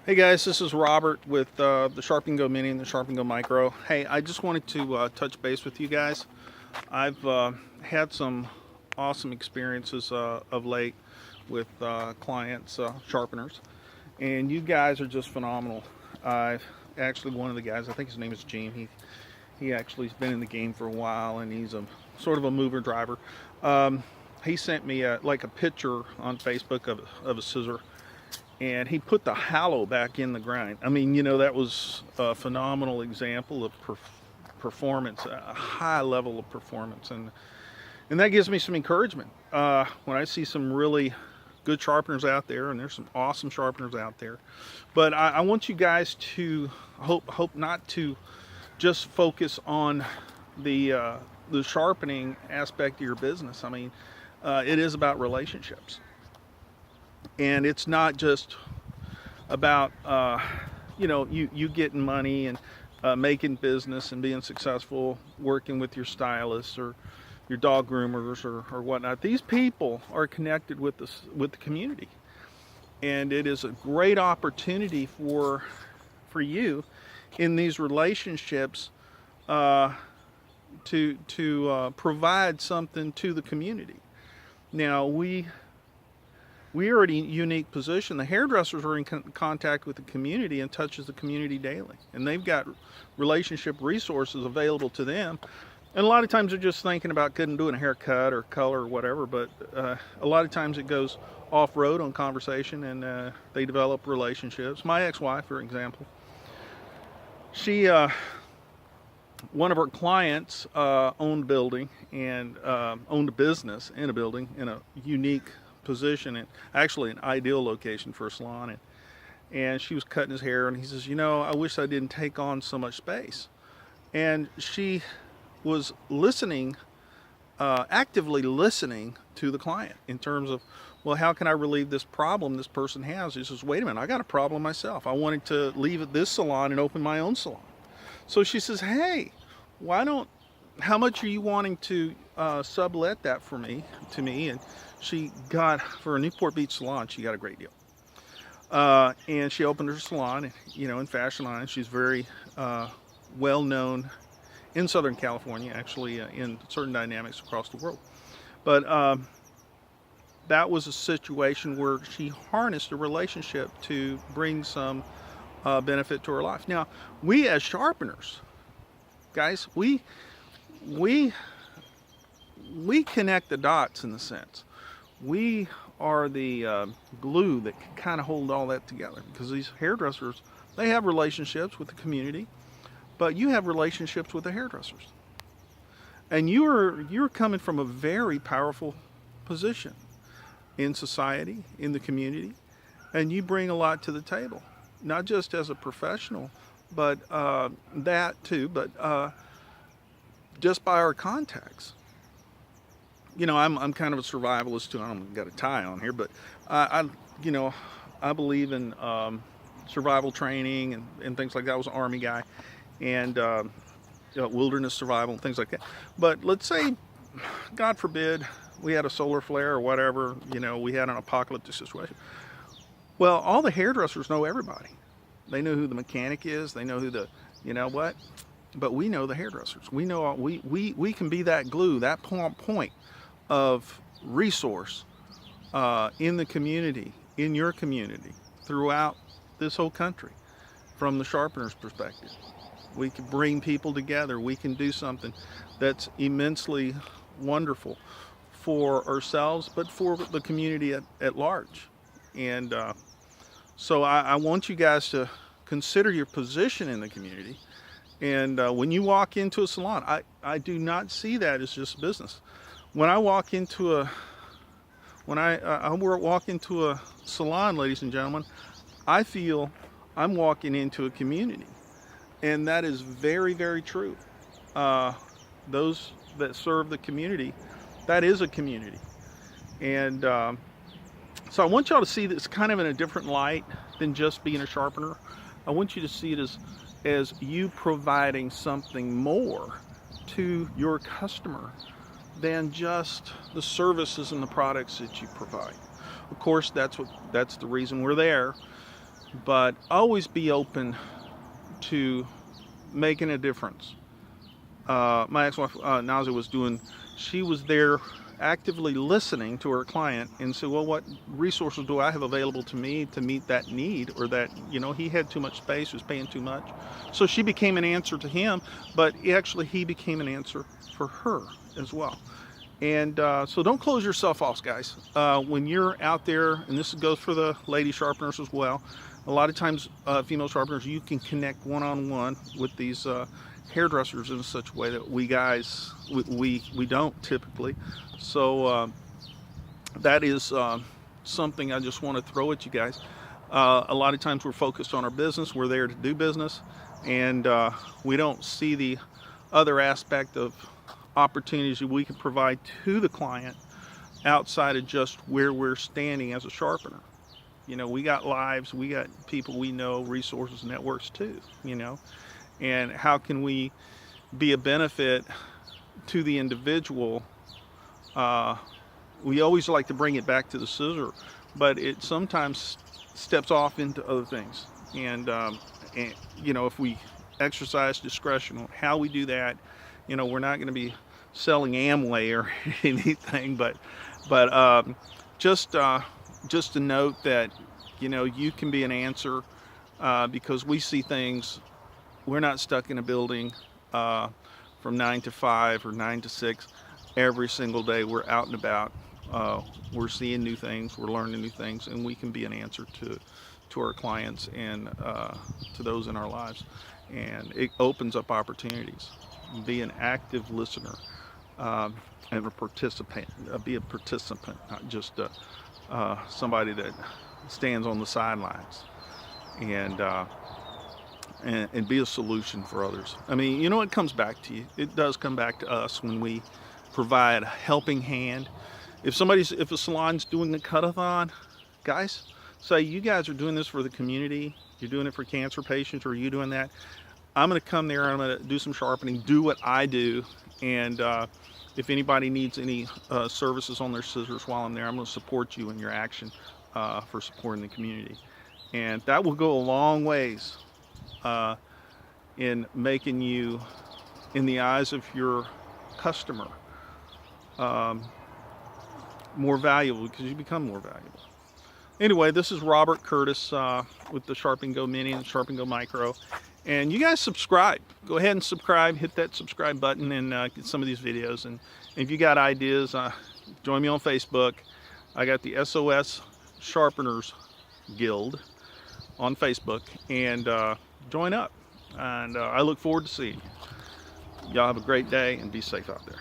Hey guys, this is Robert with the Sharp Go Mini and the Sharp Go Micro. Hey, I just wanted to touch base with you guys. I've had some awesome experiences of late with clients, sharpeners, and you guys are just phenomenal. I've actually one of the guys, I think his name is Gene. He actually's been in the game for a while, and he's a sort of a mover driver. He sent me like a picture on Facebook of a scissor, and he put the hallow back in the grind. I mean, that was a phenomenal example of performance, a high level of performance, and that gives me some encouragement when I see some really good sharpeners out there, and there's some awesome sharpeners out there. But I want you guys to hope not to just focus on the sharpening aspect of your business. I mean, it is about relationships. And it's not just about you getting money and making business and being successful, working with your stylists or your dog groomers or whatnot. These people are connected with the community, and it is a great opportunity for you in these relationships to provide something to the community. Now we are in a unique position. The hairdressers are in contact with the community and touches the community daily, and they've got relationship resources available to them. And a lot of times they're just thinking about doing a haircut or color or whatever, but a lot of times it goes off-road on conversation, and they develop relationships. My ex-wife, for example, she one of her clients owned a building and owned a business in a building in a unique position, and actually an ideal location for a salon, and she was cutting his hair, and he says, I wish I didn't take on so much space. And she was listening, actively listening to the client in terms of, well, how can I relieve this problem this person has? He says, wait a minute, I got a problem myself. I wanted to leave this salon and open my own salon. So she says, hey, how much are you wanting to sublet that to me? And she got, for a Newport Beach salon, she got a great deal. And she opened her salon, in Fashion Line. She's very well known in Southern California, actually, in certain dynamics across the world. But that was a situation where she harnessed a relationship to bring some benefit to her life. Now, we as sharpeners, guys, we connect the dots in the sense. We are the glue that can kind of hold all that together, because these hairdressers, they have relationships with the community, but you have relationships with the hairdressers, and you're coming from a very powerful position in society, in the community, and you bring a lot to the table, not just as a professional, but that too, but just by our contacts. I'm kind of a survivalist too. I don't got a tie on here, but I believe in survival training and things like that. I was an Army guy, and wilderness survival and things like that. But let's say, God forbid, we had a solar flare or whatever. We had an apocalyptic situation. Well, all the hairdressers know everybody. They know who the mechanic is. They know who what. But we know the hairdressers. We know we can be that glue, that point of resource in the community, in your community, throughout this whole country, from the sharpener's perspective. We can bring people together. We can do something that's immensely wonderful for ourselves, but for the community at large. And so I want you guys to consider your position in the community. And when you walk into a salon, I do not see that as just business. When I walk into a salon, ladies and gentlemen, I feel I'm walking into a community, and that is very, very true. Those that serve the community, that is a community, and so I want y'all to see this kind of in a different light than just being a sharpener. I want you to see it as you providing something more to your customer than just the services and the products that you provide. Of course, that's the reason we're there. but always be open to making a difference. My ex-wife, Nazi, she was there actively listening to her client and said, well, what resources do I have available to me to meet that need, or that, he had too much space, was paying too much. So she became an answer to him, but actually he became an answer for her as well. And so don't close yourself off, guys. When you're out there, and this goes for the lady sharpeners as well, a lot of times female sharpeners, you can connect one-on-one with these hairdressers in such a way that we guys, we don't typically. So that is something I just want to throw at you guys. A lot of times we're focused on our business, we're there to do business, and we don't see the other aspect of opportunities that we can provide to the client outside of just where we're standing as a sharpener. We got lives, we got people we know, resources, networks too, and how can we be a benefit to the individual? We always like to bring it back to the scissor, but it sometimes steps off into other things. And if we exercise discretion on how we do that, we're not going to be selling Amway or anything, but just to note that you can be an answer, because we see things. We're not stuck in a building from 9 to 5 or 9 to 6 every single day. We're out and about. We're seeing new things, we're learning new things, and we can be an answer to our clients and to those in our lives. And it opens up opportunities. Be an active listener and a participant. Be a participant, not just somebody that stands on the sidelines. And be a solution for others. I mean, it comes back to you. It does come back to us when we provide a helping hand. If a salon's doing a cut-a-thon, guys, say you guys are doing this for the community, you're doing it for cancer patients, or you doing that, I'm going to come there, I'm going to do some sharpening, do what I do, and if anybody needs any services on their scissors while I'm there, I'm going to support you in your action for supporting the community. And that will go a long ways in making you, in the eyes of your customer, more valuable, because you become more valuable. Anyway, this is Robert Curtis with the Sharp N Go Mini and Sharp N Go Micro. And you guys subscribe. Go ahead and subscribe. Hit that subscribe button and get some of these videos. And if you got ideas, join me on Facebook. I got the SOS Sharpeners Guild on Facebook. And join up. And I look forward to seeing you. Y'all have a great day and be safe out there.